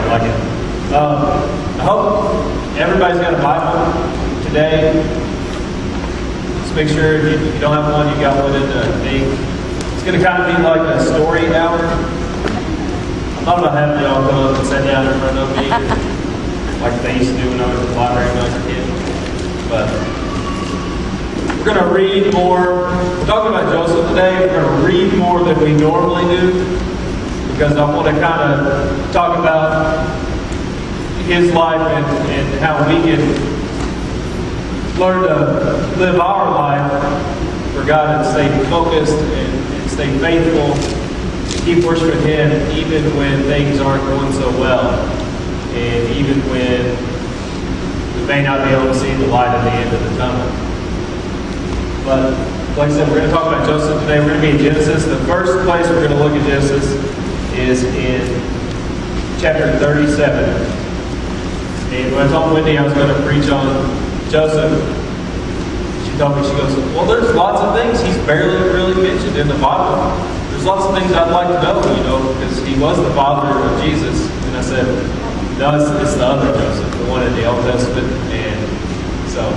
I like it. I hope everybody's got a Bible today. Just make sure if you don't have one, you got one in the thing. It's going to kind of be like a story hour. I thought about having y'all come up and sit down in front of me, like they used to do when I was in the library when I was a kid. But we're going to read more. We're talking about Joseph today. We're going to read more than we normally do, because I want to kind of talk about his life and how we can learn to live our life for God and stay focused and stay faithful, keep worshiping Him even when things aren't going so well, and even when we may not be able to see the light at the end of the tunnel. But like I said, we're going to talk about Joseph today. We're going to be in Genesis. The first place we're going to look at Genesis is in chapter 37. And when I told Wendy I was going to preach on Joseph, she told me, she goes, well, there's lots of things he's barely really mentioned in the Bible. There's lots of things I'd like to know, because he was the father of Jesus. And I said, no, it's the other Joseph, the one in the Old Testament. And so,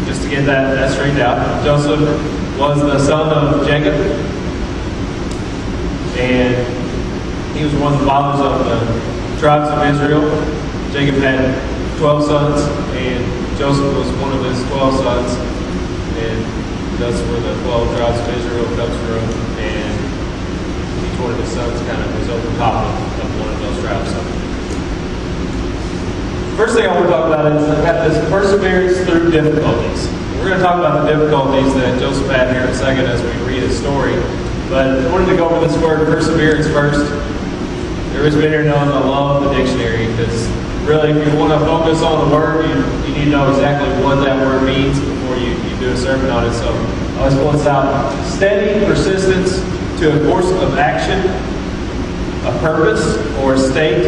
just to get that straightened out, Joseph was the son of Jacob. And he was one of the fathers of the tribes of Israel. Jacob had 12 sons, and Joseph was one of his 12 sons. And that's where the 12 tribes of Israel comes from. And each one of his sons kind of was over top of one of those tribes. So, first thing I want to talk about is about this perseverance through difficulties. We're going to talk about the difficulties that Joseph had here in a second as we read his story. But I wanted to go over this word perseverance first. Everybody's been here knowing I love the dictionary, because really, if you want to focus on the word, you need to know exactly what that word means before you do a sermon on it. So I'll just pull this out. Steady persistence to a course of action, a purpose, or a state,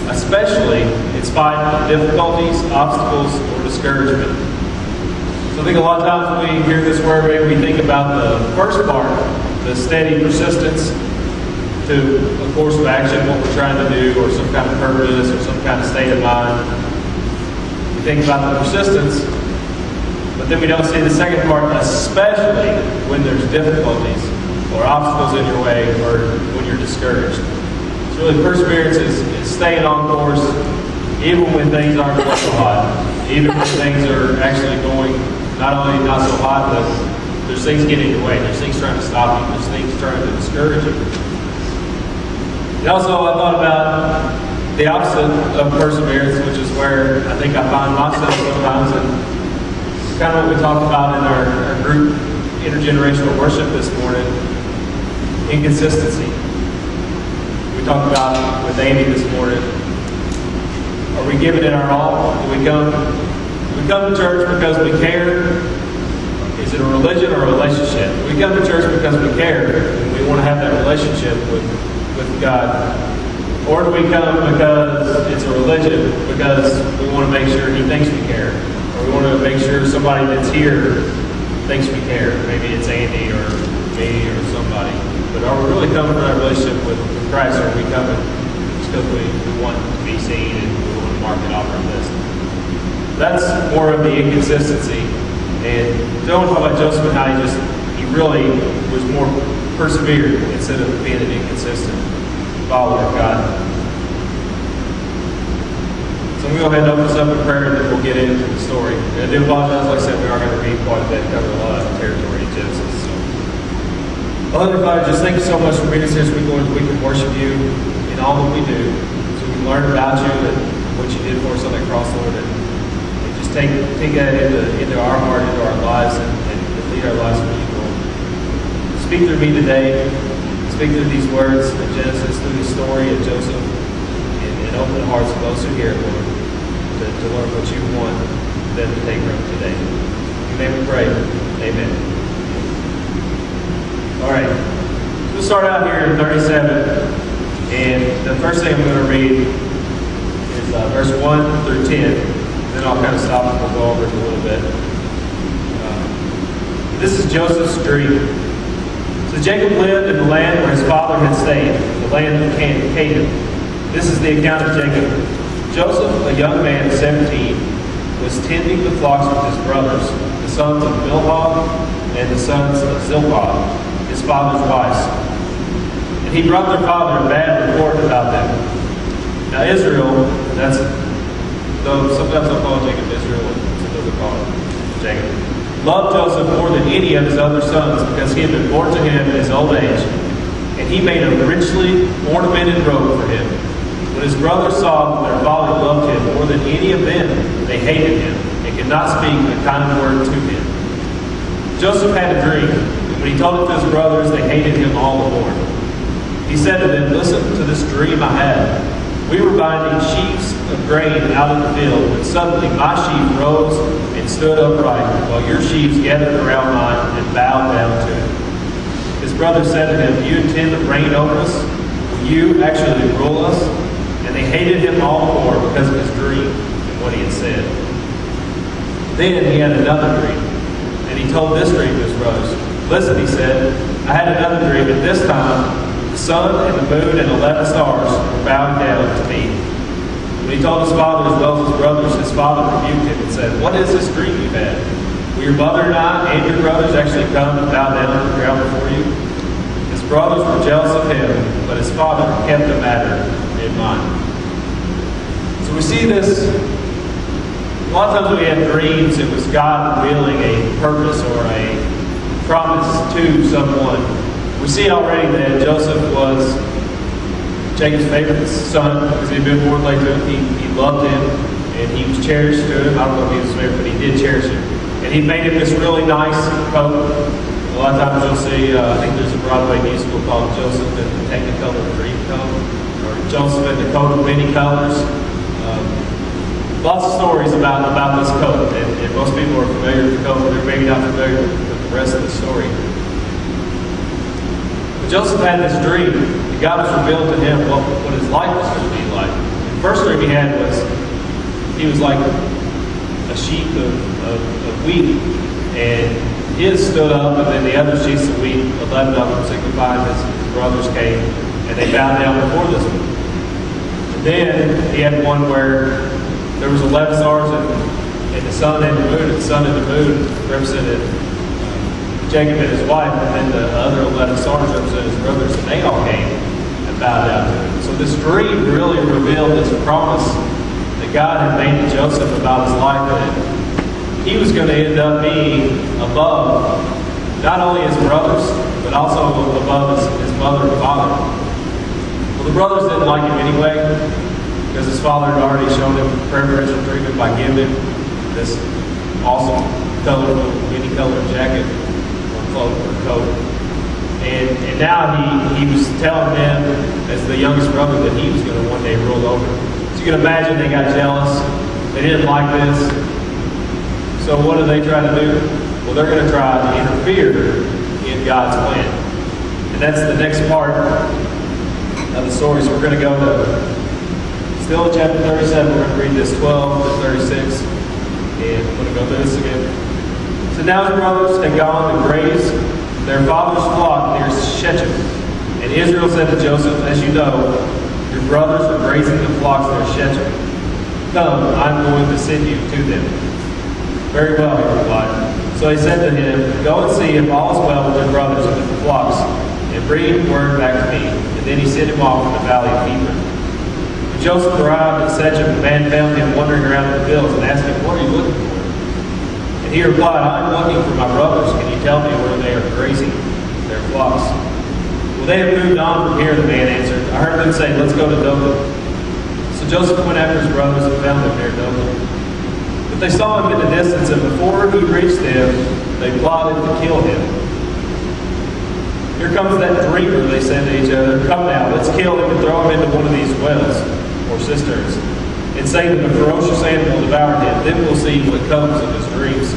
especially in spite of difficulties, obstacles, or discouragement. So I think a lot of times when we hear this word, maybe we think about the first part, the steady persistence to a course of action, what we're trying to do, or some kind of purpose, or some kind of state of mind. We think about the persistence, but then we don't see the second part, especially when there's difficulties or obstacles in your way, or when you're discouraged. So really, perseverance is staying on course, even when things aren't going so hot, even when things are actually going not only not so hot, but there's things getting in your way, there's things trying to stop you, there's things trying to discourage you. And also, I thought about the opposite of perseverance, which is where I think I find myself sometimes, and it's kind of what we talked about in our group intergenerational worship this morning, inconsistency. We talked about with Amy this morning, are we giving it our all? Do we come to church because we care? Is it a religion or a relationship? Do we come to church because we care and we want to have that relationship with God? Or do we come because it's a religion, because we want to make sure He thinks we care? Or we want to make sure somebody that's here thinks we care? Maybe it's Andy or me or somebody. But are we really coming to that relationship with Christ, or are we coming just because we want to be seen and we want to mark it off our list? That's more of the inconsistency. And don't talk about Joseph and how he really was more persevered instead of being an inconsistent follower of God. So I'm going to go ahead and open this up in prayer, and then we'll get into the story. And I do apologize, like I said, we are going to read quite a bit, cover a lot of territory in Genesis. So, Heavenly Father, just thank you so much for meeting us here this week, Lord, that we can worship you in all that we do, so we can learn about you and what you did for us on that cross, Lord, and just take that into our heart, into our lives, and lead our lives for you, Lord. Speak through me today. Speak through these words in Genesis, through the story of Joseph, and open the hearts of those who hear it, Lord, to learn what you want them to take from today. In your name we pray. Amen. All right. We'll start out here in 37. And the first thing I'm going to read is verse 1 through 10. Then I'll kind of stop and we'll go over it a little bit. This is Joseph's dream. So Jacob lived in the land where his father had stayed, the land of Canaan. This is the account of Jacob. Joseph, a young man, 17, was tending the flocks with his brothers, the sons of Bilhah and the sons of Zilpah, his father's wives. And he brought their father a bad report about them. Now Israel, though sometimes they'll call Jacob Israel, sometimes they'll call him Jacob, loved Joseph more than any of his other sons because he had been born to him in his old age, and he made a richly ornamented robe for him. When his brothers saw that their father loved him more than any of them, they hated him and could not speak a kind word to him. Joseph had a dream, and when he told it to his brothers, they hated him all the more. He said to them, "Listen to this dream I had. We were binding sheaves of grain out in the field, and suddenly my sheaf rose and stood upright, while your sheaves gathered around mine and bowed down to it." His brothers said to him, "Do you intend to reign over us? Will you actually rule us?" And they hated him all the more because of his dream and what he had said. Then he had another dream, and he told this dream to his brothers. "Listen," he said, "I had another dream, and this time the sun and the moon and 11 stars were bowing down to me." When he told his father as well as his brothers, his father rebuked him and said, "What is this dream you've had? Will your mother and I and your brothers actually come and bow down to the ground before you?" His brothers were jealous of him, but his father kept the matter in mind. So we see this. A lot of times when we have dreams, it was God revealing a purpose or a promise to someone. We see already that Joseph was Jacob's favorite son because he'd been born late to him. He loved him and he was cherished to him. I don't know if he was his favorite, but he did cherish him. And he made him this really nice coat. A lot of times you'll see, I think there's a Broadway musical called Joseph and the Technicolor Dreamcoat, or Joseph and the Coat of Many Colors. Lots of stories about this coat, and most people are familiar with the coat, but they're maybe not familiar with the rest of the story. But Joseph had this dream, and God was revealing to him what his life was going to be like. The first dream he had was he was like a sheaf of wheat, and his stood up, and then the other sheaves of wheat, 11 of them, signifying his brothers came, and they bowed down before this one. And then he had one where there was 11 stars and the sun and the moon, and the sun and the moon represented Jacob and his wife, and then the other 11 stars represented his brothers, and they all came and bowed down to him. So this dream really revealed this promise that God had made to Joseph about his life, that he was going to end up being above not only his brothers, but also above his mother and father. Well, the brothers didn't like him anyway, because his father had already shown him preferential treatment by giving him this awesome, colorful, many-colored jacket or cloak or coat. And now he was telling them, as the youngest brother, that he was going to one day rule over. So you can imagine they got jealous. They didn't like this. So what do they try to do? Well, they're going to try to interfere in God's plan. And that's the next part of the story. So we're going to go to still in chapter 37, we're going to read this 12 to 36, and I'm going to go through this again. So now his brothers had gone to graze their father's flock near Shechem. And Israel said to Joseph, "As you know, your brothers are grazing the flocks near Shechem. Come, I'm going to send you to them." "Very well," he replied. So he said to him, "Go and see if all is well with your brothers and with the flocks, and bring word back to me." And then he sent him off in the valley of Hebron. When Joseph arrived at Shechem, the man found him wandering around in the fields and asked him, "What are you looking for?" And he replied, "I'm looking for my brothers. Can you tell me where they are grazing their flocks?" "Well, they have moved on from here," the man answered. "I heard them say, 'Let's go to Dothan.'" So Joseph went after his brothers and found them near Dothan. But they saw him in the distance, and before he reached them, they plotted to kill him. "Here comes that dreamer," they said to each other. "Come now, let's kill him and throw him into one of these wells or cisterns, and say that a ferocious animal devoured him. Then we'll see what comes of his dreams."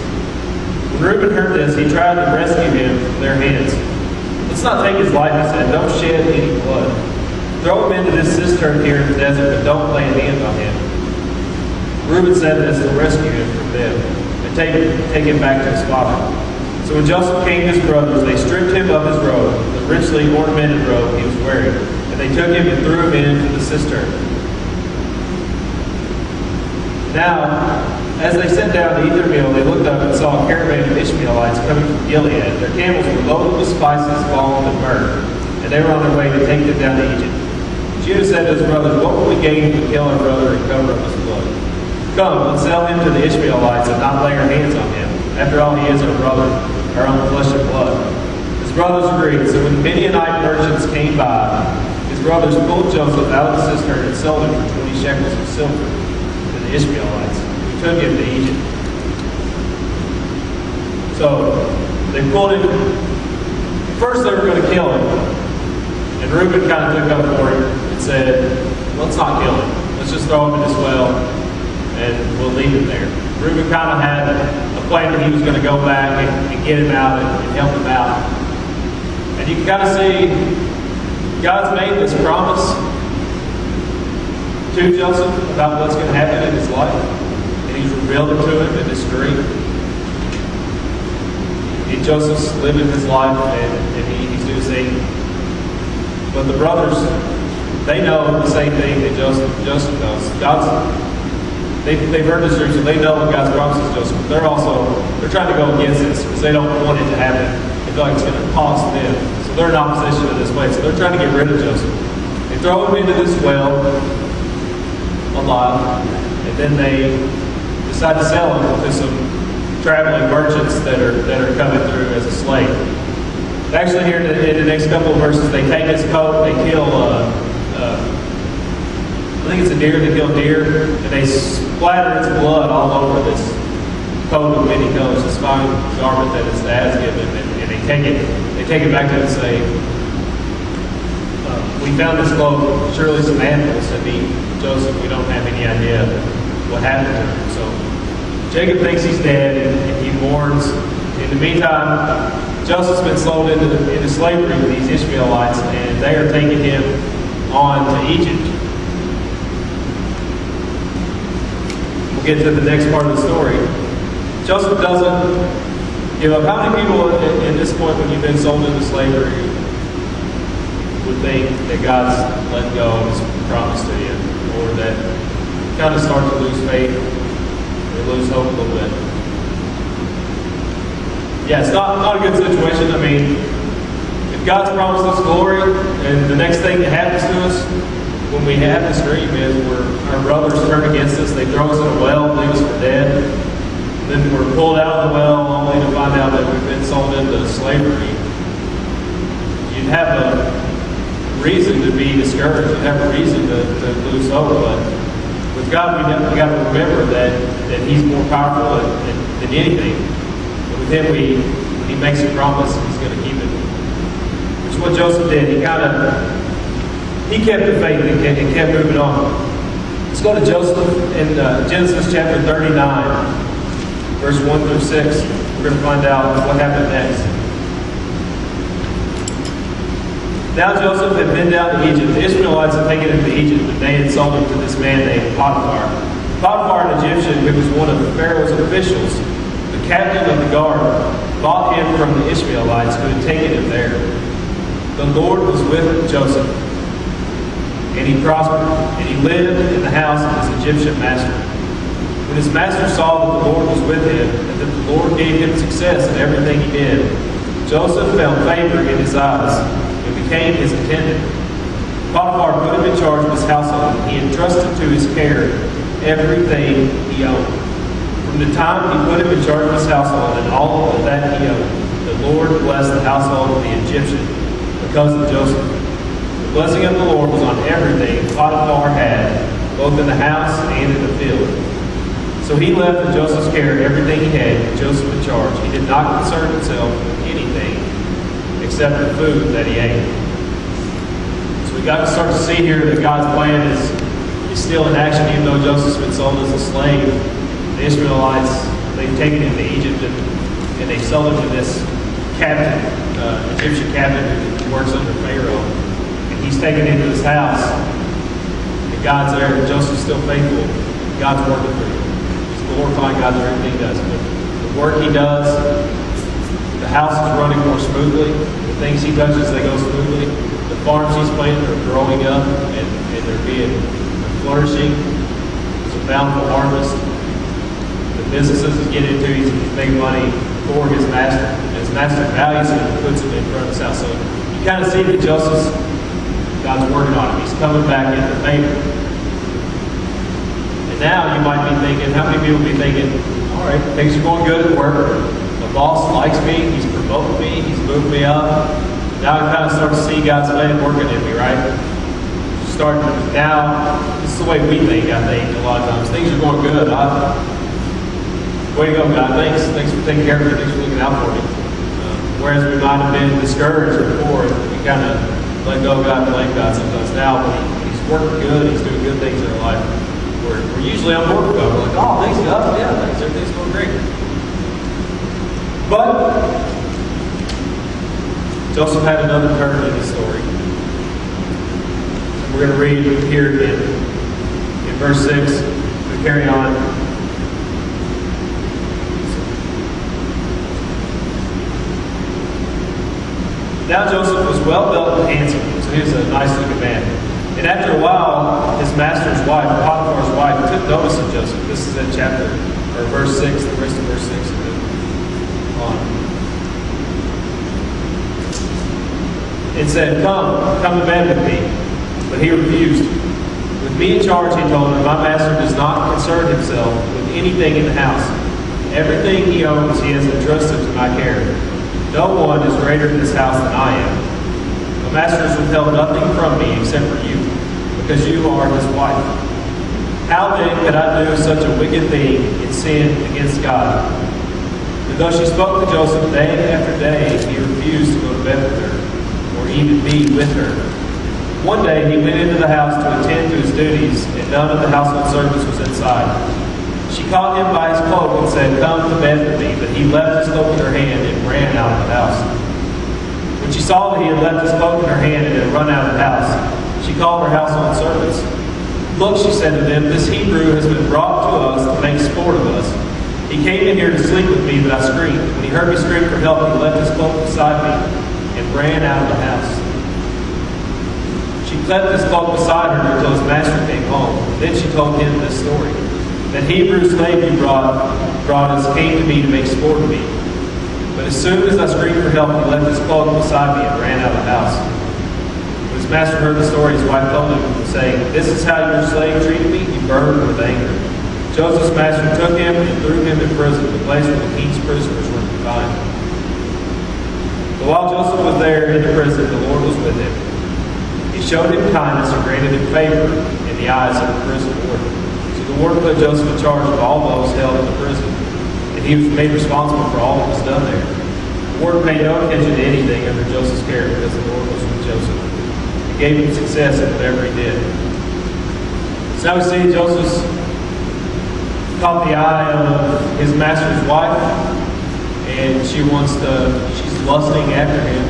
When Reuben heard this, he tried to rescue him from their hands. "Let's not take his life," he said. "Don't shed any blood. Throw him into this cistern here in the desert, but don't lay a hand on him." Reuben said this to rescue him from them and take him back to his father. So when Joseph came to his brothers, they stripped him of his robe, the richly ornamented robe he was wearing, and they took him and threw him into the cistern. Now, as they sat down to eat their meal, they looked up and saw a caravan of Ishmaelites coming from Gilead. Their camels were loaded with spices, balm, and myrrh, and they were on their way to take them down to Egypt. Judah said to his brothers, "What will we gain if we kill our brother and cover up his blood? Come, let's sell him to the Ishmaelites and not lay our hands on him. After all, he is our brother, our own flesh and blood." His brothers agreed. So when the Midianite merchants came by, his brothers pulled Joseph out of the cistern and sold him for 20 shekels of silver to the Ishmaelites, who took him to Egypt. So they pulled him. First they were going to kill him. And Reuben kind of took up for him and said, "Let's not kill him. Let's just throw him in this well and we'll leave him there." Reuben kind of had a plan that he was going to go back and get him out and help him out. And you can kind of see God's made this promise to Joseph about what's going to happen in his life. And he's revealed it to him in this dream. And Joseph's living his life and he's doing his thing. But the brothers, they know the same thing that Joseph knows. They've heard this dream, so they know what God's promises Joseph. They're trying to go against this because they don't want it to happen. They feel like it's going to cost them. So they're in opposition to this way. So they're trying to get rid of Joseph. They throw him into this well alive, and then they decide to sell him to some traveling merchants that are coming through as a slave. Actually, here in the next couple of verses, they take his coat, they kill, I think it's a deer, they kill deer, and they splatter its blood all over this coat of many colors, this fine garment that his dad's given him, and they take it back to him and say, "We found this cloak, surely some animals have eaten Joseph, we don't have any idea what happened to him." So Jacob thinks he's dead, and he mourns. In the meantime, Joseph's been sold into slavery with these Ishmaelites, and they are taking him on to Egypt. We'll get to the next part of the story. Joseph doesn't give up. How many people at this point, when you've been sold into slavery, would think that God's let go of his promise to you, or that kind of start to lose faith or lose hope a little bit? Yeah, it's not a good situation. I mean, if God's promised us glory, and the next thing that happens to us when we have this dream is our brothers turn against us, they throw us in a well, leave us for dead, then we're pulled out of the well only to find out that we've been sold into slavery, you'd have a reason to be discouraged, you'd have a reason to lose hope. But with God, we got to remember that He's more powerful than anything. With him, when he makes a promise, he's going to keep it. Which is what Joseph did. He kept the faith and kept moving on. Let's go to Joseph in Genesis chapter 39, verse 1 through 6. We're going to find out what happened next. Now Joseph had been down to Egypt. The Ishmaelites had taken him to Egypt, and they had sold him to this man named Potiphar. Potiphar, an Egyptian who was one of Pharaoh's officials, captain of the guard, bought him from the Ishmaelites who had taken him there. The Lord was with Joseph, and he prospered, and he lived in the house of his Egyptian master. When his master saw that the Lord was with him, and that the Lord gave him success in everything he did, Joseph found favor in his eyes and became his attendant. Potiphar put him in charge of his household, and he entrusted to his care everything he owned. From the time he put him in charge of his household and all of that he owned, the Lord blessed the household of the Egyptian because of Joseph. The blessing of the Lord was on everything Potiphar had, both in the house and in the field. So he left in Joseph's care everything he had, with Joseph in charge. He did not concern himself with anything except the food that he ate. So we got to start to see here that God's plan is still in action, even though Joseph's been sold as a slave. The Ishmaelites, they've taken him to Egypt and they sold him to this captain, Egyptian captain who works under Pharaoh. And he's taken into his house. And God's there, and Joseph's still faithful. God's working for him. He's glorifying God through everything he does. The work he does, the house is running more smoothly. The things he touches, they go smoothly. The farms he's planted are growing up and they're flourishing. bountiful harvest. The businesses he's getting into, he's making money for his master. And his master values him and puts him in front of his house. So you kind of see that Joseph's, God's working on him. He's coming back into favor. And now you might be thinking, how many people be thinking, all right, things are going good at work. The boss likes me. He's promoting me. He's moved me up. Now I kind of start to see God's way working in me, right? Now, this is the way we think, I think, a lot of times. Things are going good. Way to go, God. Thanks for taking care of me. Thanks for looking out for me. Whereas we might have been discouraged before, we kind of let go of God and blame God sometimes. Now, when He's working good, He's doing good things in our life, we're usually on board with God. We're like, oh, thanks, God. Yeah, thanks. Everything's going great. But Joseph had another turn in his story. We're going to read here again in verse 6. We carry on. Now Joseph was well built and handsome, so he was a nice looking man. And after a while, his master's wife, Potiphar's wife, took notice of Joseph. This is in verse 6, the rest of verse 6 on. It said, come to bed with me. But he refused. With me in charge, he told him, my master does not concern himself with anything in the house. Everything he owns he has entrusted to my care. No one is greater in this house than I am. My master has withheld nothing from me except for you, because you are his wife. How then could I do such a wicked thing and sin against God? And though she spoke to Joseph day after day, he refused to go to bed with her, or even be with her. One day he went into the house to attend to his duties, and none of the household servants was inside. She caught him by his cloak and said, come to bed with me. But he left his cloak in her hand and ran out of the house. When she saw that he had left his cloak in her hand and had run out of the house, she called her household servants. Look, she said to them, this Hebrew has been brought to us to make sport of us. He came in here to sleep with me, but I screamed. When he heard me scream for help, he left his cloak beside me and ran out of the house. She left his cloak beside her until his master came home. Then she told him this story. That Hebrew slave you brought us came to me to make sport of me. But as soon as I screamed for help, he left his cloak beside me and ran out of the house. When his master heard the story, his wife told him, saying, this is how your slave treated me? He burned with anger. Joseph's master took him and threw him in prison, the place where the king's prisoners were confined. But while Joseph was there in the prison, the Lord was with him. He showed him kindness and granted him favor in the eyes of the prison warden. So the warden put Joseph in charge of all those held in the prison, and he was made responsible for all that was done there. The warden paid no attention to anything under Joseph's care because the Lord was with Joseph. He gave him success in whatever he did. So now we see Joseph's caught the eye of his master's wife, and she's lusting after him,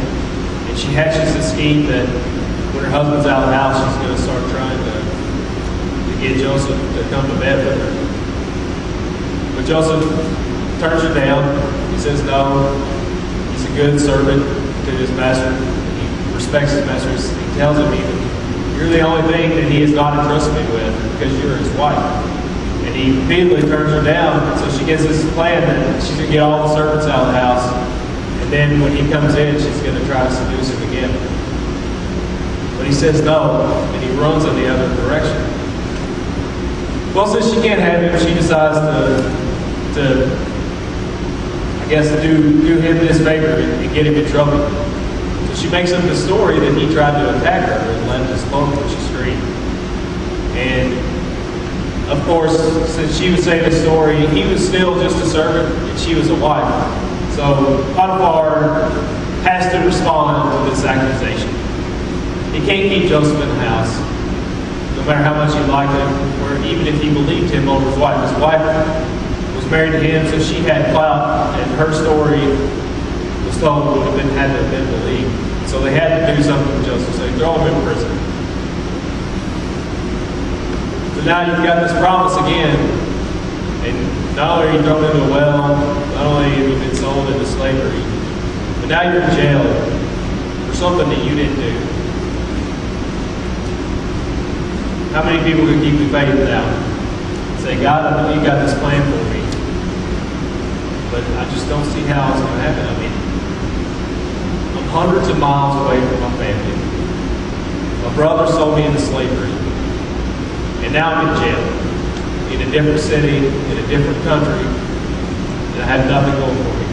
and she hatches a scheme that when her husband's out of the house, she's going to start trying to get Joseph to come to bed with her. But Joseph turns her down. He says no. He's a good servant to his master. He respects his master. He tells him even, you're the only thing that he has not entrusted me with because you're his wife. And he immediately turns her down. So she gets this plan that she's going to get all the servants out of the house. And then when he comes in, she's going to try to seduce him again. But he says no, and he runs in the other direction. Well, since she can't have him, she decides to do him this favor and get him in trouble. So she makes up the story that he tried to attack her and left his cloak when she screamed. And of course, since she would say this story, he was still just a servant and she was a wife. So Potiphar has to respond to this accusation. He can't keep Joseph in the house, no matter how much he liked him, or even if he believed him over his wife. His wife was married to him, so she had clout, and her story was told would have had to have been believed. So they had to do something with Joseph, so they throw him in prison. So now you've got this promise again, and not only are you thrown into a well, not only have you been sold into slavery, but now you're in jail for something that you didn't do. How many people could keep the faith now? Say say, God, I know you got this plan for me, but I just don't see how it's going to happen. I mean, I'm hundreds of miles away from my family. My brother sold me into slavery, and now I'm in jail, in a different city, in a different country, and I have nothing going for me.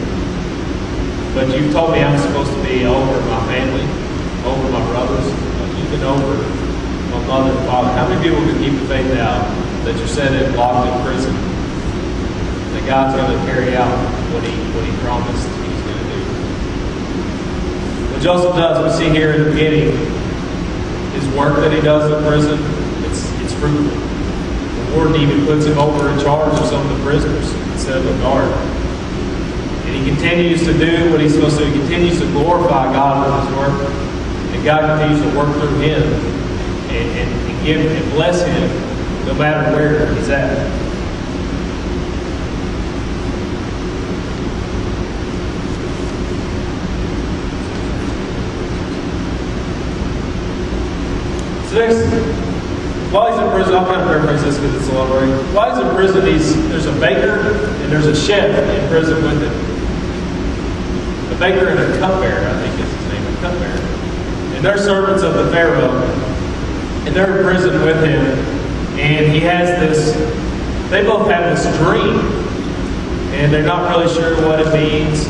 But you've told me I'm supposed to be over my family, over my brothers, even over my mother and father. How many people can keep the faith now that you're sitting locked in prison, that God's going to carry out what he promised he's going to do? What Joseph does, we see here in the beginning, his work that he does in prison, it's fruitful. The warden even puts him over in charge of some of the prisoners instead of a guard. And he continues to do what he's supposed to do. He continues to glorify God with his work. And God continues to work through him and give and bless him no matter where he's at. So next, while he's in prison, I'll kind of paraphrase this because it's a long way. While he's in prison, there's a baker and there's a chef in prison with him. A baker and a cupbearer, I think is his name, a cupbearer. And they're servants of the Pharaoh. And they're in prison with him. And he has this, they both have this dream. And they're not really sure what it means.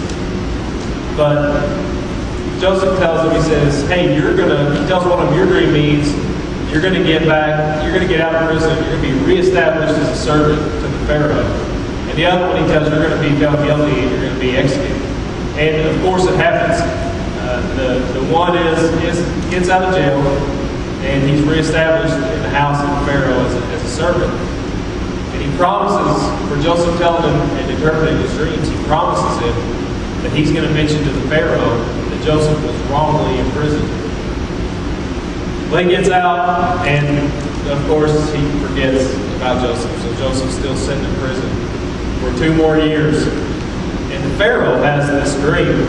But Joseph tells him, he says, hey, he tells one of them, your dream means you're going to get back, you're going to get out of prison, you're going to be reestablished as a servant to the Pharaoh. And the other one he tells you, you're going to be found guilty and you're going to be executed. And of course it happens. The one gets out of jail and he's reestablished in the house of the Pharaoh as a servant. And he promises, for Joseph telling him and interpreting his dreams, he promises him that he's going to mention to the Pharaoh that Joseph was wrongly imprisoned. Well, he gets out, and of course he forgets about Joseph. So Joseph's still sitting in prison for 2 more years. And the Pharaoh has this dream.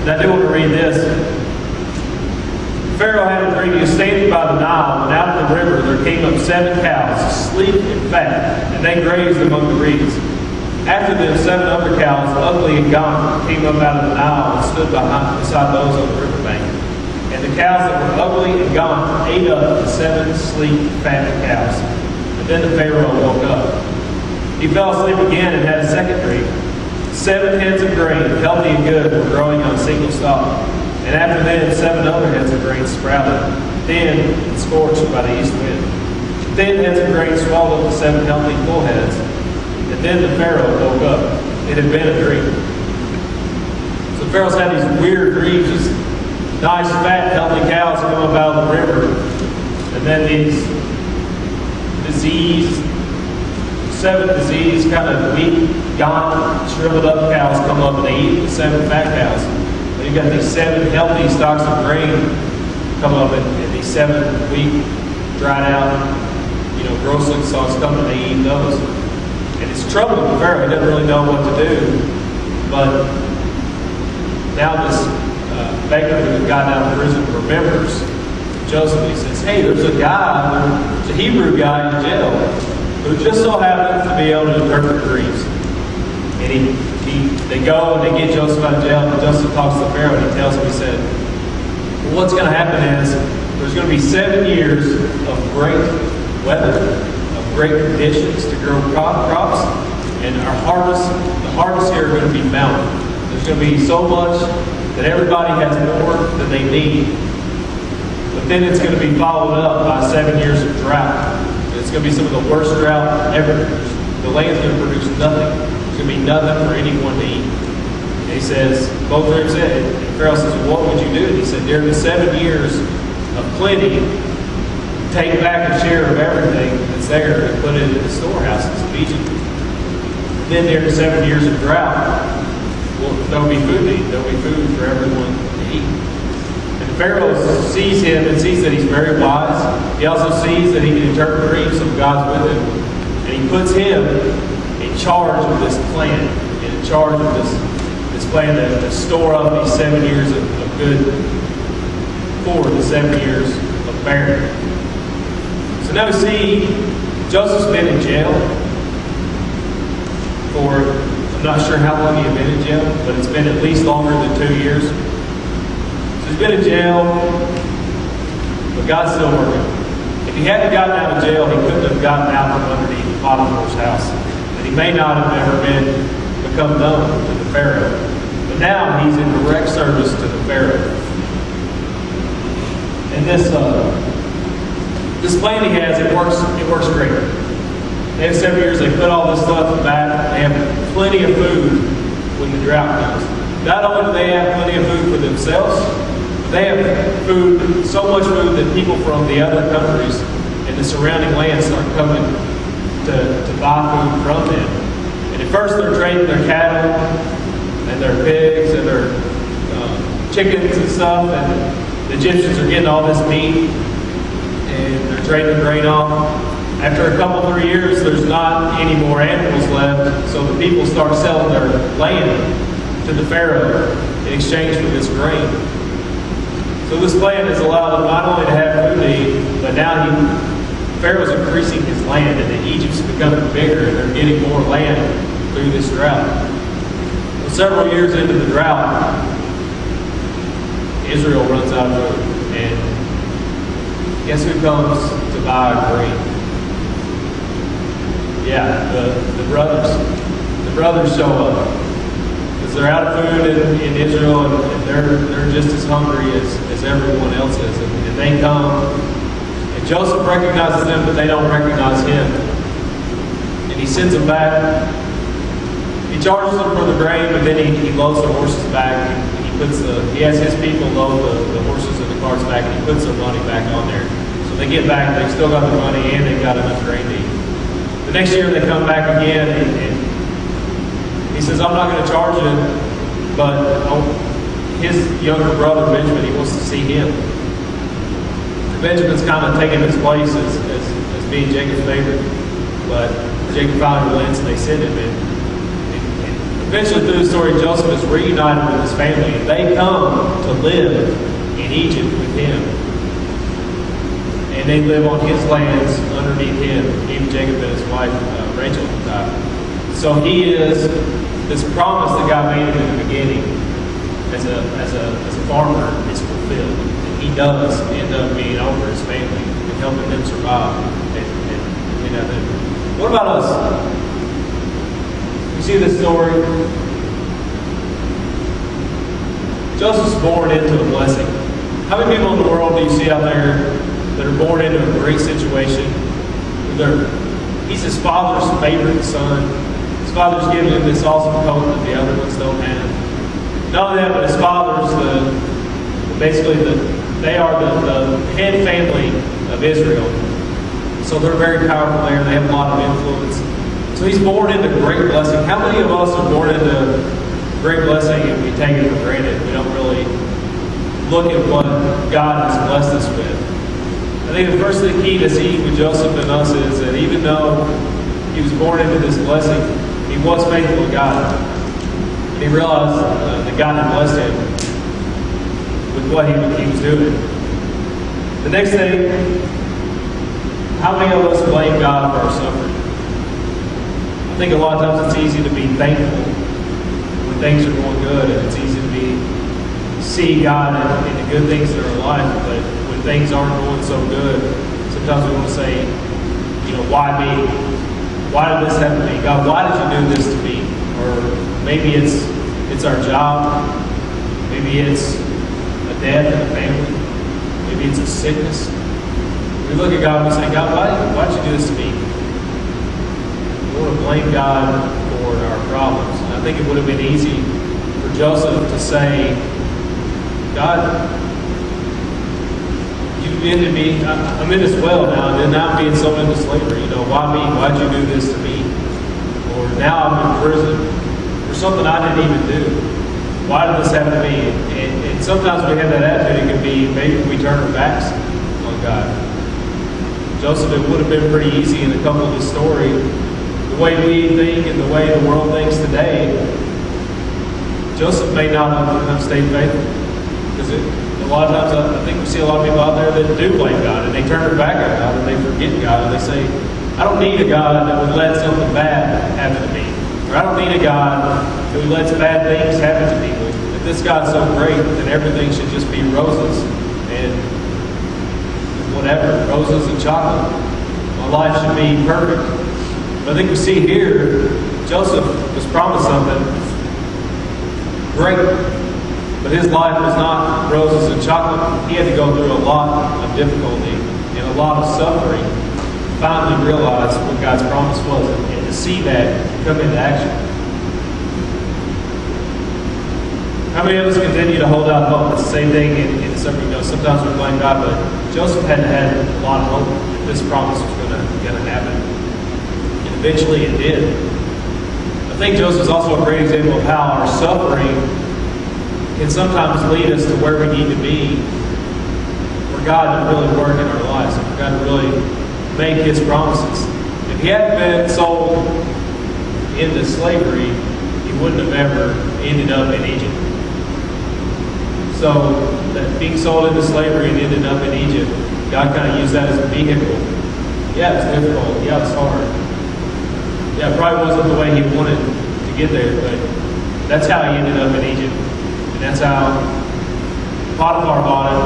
And I do want to read this. Pharaoh had a dream. He was standing by the Nile, and out of the river there came up 7 cows, sleek and fat, and they grazed among the reeds. After them, 7 other cows, ugly and gaunt, came up out of the Nile and stood beside those on the riverbank. And the cows that were ugly and gaunt ate up the 7 sleek, fat cows. And then the Pharaoh woke up. He fell asleep again and had a second dream. 7 heads of grain, healthy and good, were growing on a single stalk. And after then, 7 other heads of grain sprouted, thin and scorched by the east wind. Thin heads of grain swallowed up the 7 healthy, full heads. And then the Pharaoh woke up. It had been a dream. So Pharaoh's had these weird dreams. Just nice, fat, healthy cows come up out of the river. And then these 7 diseased, kind of weak, gaunt, shriveled up cows come up and they eat the 7 fat cows. Then you've got these 7 healthy stalks of grain come up and these 7 weak, dried out, gross looking stalks come and they eat those. And it's troubling the Pharaoh. He doesn't really know what to do. But now this baker who had gotten out of prison remembers Joseph. He says, hey, there's a Hebrew guy in jail who just so happens to be able to interpret dreams. And they go and they get Joseph out of jail, and Joseph talks to the Pharaoh, and he tells him, he said, well, what's going to happen is there's going to be 7 years of great weather, of great conditions to grow crops, and the harvests here are going to be mountain. There's going to be so much that everybody has more than they need. But then it's going to be followed up by 7 years of drought. It's going to be some of the worst drought ever. The land's going to produce nothing. There's going to be nothing for anyone to eat. And he says, both of them said, and Pharaoh says, well, what would you do? And he said, during the 7 years of plenty, take back a share of everything that's there and put it in the storehouses of Egypt. Then during the 7 years of drought, well, there'll be food to eat. There'll be food for everyone to eat. And Pharaoh sees him and sees that he's very wise. He also sees that he can interpret dreams, so God's with him. And he puts him in charge of this plan, in charge of this plan to store up these 7 years of good for the 7 years of barren. So now we see Joseph's been in jail for, I'm not sure how long he's been in jail, but it's been at least longer than 2 years. So he's been in jail, but God's still working. If he hadn't gotten out of jail, he couldn't have gotten out from underneath Potiphar's house. And he may not have ever become known to the Pharaoh. But now he's in direct service to the Pharaoh. And this plan he has, it works great. They have 7 years, they put all this stuff back, they have plenty of food when the drought comes. Not only do they have plenty of food for themselves, but they have food, so much food that people from the other countries and the surrounding lands start coming to buy food from them. And at first they're trading their cattle and their pigs and their chickens and stuff, and the Egyptians are getting all this meat and they're trading the grain off. After a couple, 3 years, there's not any more animals left, so the people start selling their land to the Pharaoh in exchange for this grain. So this plan has allowed them not only to have food to eat, but now Pharaoh's increasing his land, and then Egypt's becoming bigger, and they're getting more land through this drought. Well, several years into the drought, Israel runs out of food, and guess who comes to buy grain? Yeah, the brothers. The brothers show up because they're out of food in Israel, and they're just as hungry as everyone else is. And they come, and Joseph recognizes them, but they don't recognize him. And he sends them back. He charges them for the grain, but then he loads the horses back. He has his people load the horses and the carts back, and he puts their money back on there. So they get back, they've still got the money, and they've got enough grain to eat. The next year they come back again, and he says, I'm not going to charge him, but his younger brother, Benjamin, he wants to see him. Benjamin's kind of taking his place as being Jacob's favorite, but Jacob finally relents, and they send him in. Eventually, through the story, Joseph is reunited with his family, and they come to live in Egypt with him. And they live on his lands underneath him, even Jacob and his wife, Rachel, at the time. So he is, this promise that God made him in the beginning as a farmer is fulfilled. And he does end up being over his family and helping them survive. What about us? You see this story? Joseph's born into a blessing. How many people in the world do you see out there that are born into a great situation? He's his father's favorite son. His father's given him this awesome coat that the other ones don't have. Not only that, but his father's they are the head family of Israel. So they're very powerful there. They have a lot of influence. So he's born into great blessing. How many of us are born into great blessing and we take it for granted? We don't really look at what God has blessed us with. I think the first thing key to see with Joseph and us is that even though he was born into this blessing, he was faithful to God. And he realized that God had blessed him with what he was doing. The next thing, how many of us blame God for our suffering? I think a lot of times it's easy to be thankful when things are going good, and it's easy to see God in the good things in our life, but when things aren't going so good, sometimes we want to say, why me? Why did this happen to me? God, why did you do this to me? Or maybe it's our job. Maybe it's a death in the family. Maybe it's a sickness. We look at God and we say, God, why did you do this to me? We want to blame God for our problems. And I think it would have been easy for Joseph to say, God, you've ended me. I'm in this well now, and then now I'm being sold into slavery. Why me? Why'd you do this to me? Or now I'm in prison for something I didn't even do. Why did this happen to me? And sometimes we have that attitude. It can be maybe we turn our backs on God. Joseph, it would have been pretty easy in a couple of his story. The way we think and the way the world thinks today, Joseph may not have stayed faithful. Because a lot of times, I think we see a lot of people out there that do blame God, and they turn their back on God, and they forget God, and they say, I don't need a God that would let something bad happen to me. Or I don't need a God who lets bad things happen to people. If this God's so great, then everything should just be roses and whatever, roses and chocolate. My life should be perfect. But I think we see here, Joseph was promised something great. But his life was not roses and chocolate. He had to go through a lot of difficulty and a lot of suffering to finally realize what God's promise was and to see that come into action. How many of us continue to hold out hope? It's the same thing in suffering. Sometimes we blame God, but Joseph had to have a lot of hope that this promise was going to happen. And eventually it did. I think Joseph is also a great example of how our suffering can sometimes lead us to where we need to be, for God to really work in our lives, and for God to really make His promises. If He hadn't been sold into slavery, He wouldn't have ever ended up in Egypt. So, that being sold into slavery and ended up in Egypt, God kind of used that as a vehicle. Yeah, it's difficult. Yeah, it's hard. Yeah, it probably wasn't the way He wanted to get there, but that's how He ended up in Egypt. That's how Potiphar bought him,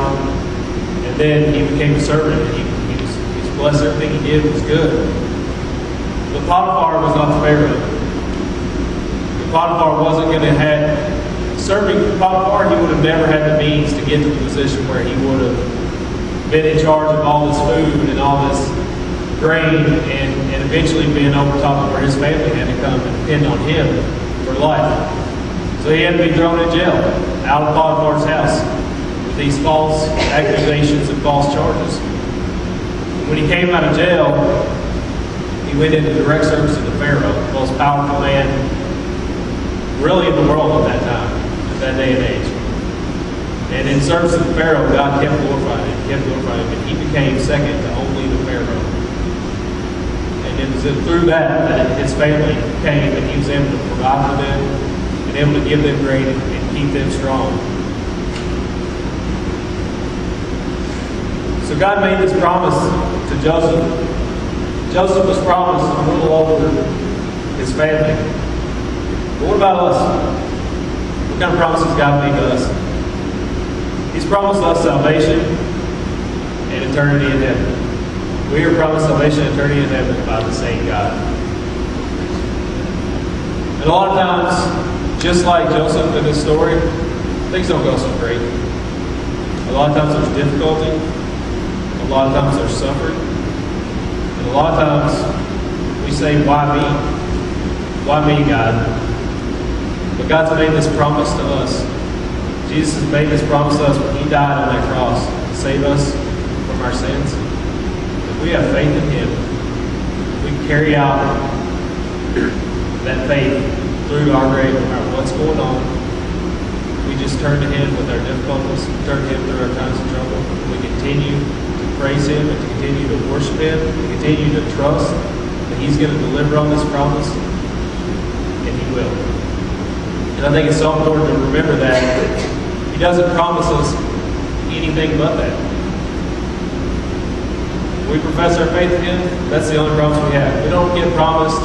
and then he became a servant. And he was blessed. Everything he did was good. But Potiphar was not the Pharaoh. If Potiphar wasn't going to have serving Potiphar, he would have never had the means to get to the position where he would have been in charge of all this food and all this grain, and eventually been over top of where his family had to come and depend on him for life. So he had to be thrown in jail, out of Potiphar's house, with these false accusations and false charges. When he came out of jail, he went into direct service to the Pharaoh, the most powerful man really in the world at that time, at that day and age. And in service to the Pharaoh, God kept glorifying him, and he became second to only the Pharaoh. And it was through that his family came, and he was able to provide for them, able to give them grain and keep them strong. So God made this promise to Joseph. Joseph was promised to rule over his family. But what about us? What kind of promises God made to us? He's promised us salvation and eternity in heaven. We are promised salvation and eternity in heaven by the same God. And a lot of times, just like Joseph in this story, things don't go so great. A lot of times there's difficulty. A lot of times there's suffering. And a lot of times we say, why me? Why me, God? But God's made this promise to us. Jesus has made this promise to us when He died on that cross to save us from our sins. If we have faith in Him, we carry out that faith through our grave, no matter what's going on. We just turn to Him with our difficulties, turn to Him through our times of trouble. We continue to praise Him and to continue to worship Him, to continue to trust that He's going to deliver on this promise, and He will. And I think it's so important to remember that He doesn't promise us anything but that. When we profess our faith in Him, that's the only promise we have. We don't get promised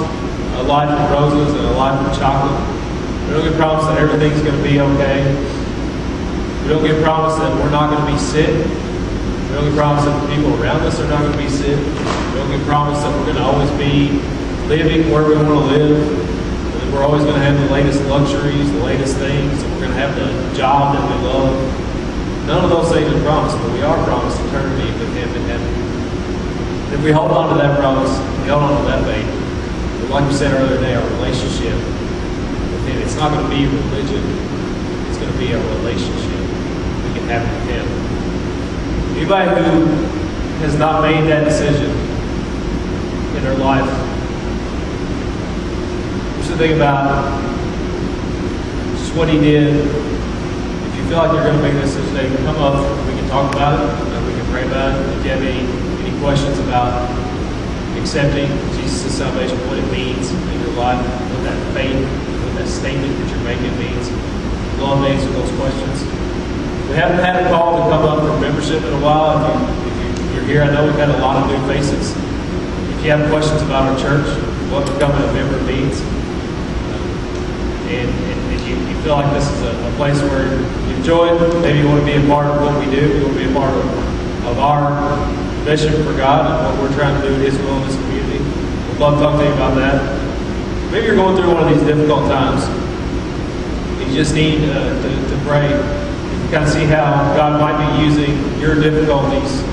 a life of roses and a life of chocolate. We don't get promised that everything's going to be okay. We don't get promised that we're not going to be sick. We don't get promised that the people around us are not going to be sick. We don't get promised that we're going to always be living where we want to live. That we're always going to have the latest luxuries, the latest things. That we're going to have the job that we love. None of those things are promised, but we are promised eternity with Him in heaven. And if we hold on to that promise, we hold on to that faith, like we said earlier today, our relationship with Him. It's not going to be religion. It's going to be a relationship we can have with Him. Anybody who has not made that decision in their life, you should think about just what He did. If you feel like you're going to make this decision today, come up. We can talk about it. We can pray about it. If you have any questions about accepting Jesus' salvation, what it means in your life, what that faith, what that statement that you're making means, we'll love to answer those questions. We haven't had a call to come up for membership in a while. If you're here, I know we've had a lot of new faces. If If you have questions about our church, what becoming a member means, and you feel like this is a place where you enjoy it, maybe you want to be a part of what we do, you want to be a part of our mission for God and what we're trying to do in His will in this community, we'd love to talk to you about that. Maybe you're going through one of these difficult times. You just need to pray and kind of see how God might be using your difficulties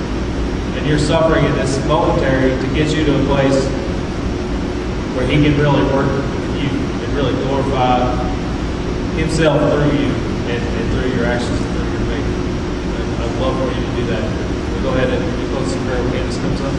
and your suffering in this momentary to get you to a place where He can really work with you and really glorify Himself through you and through your actions and through your faith. I'd love for you to do that. We'll go ahead and close in prayer when Candace comes up.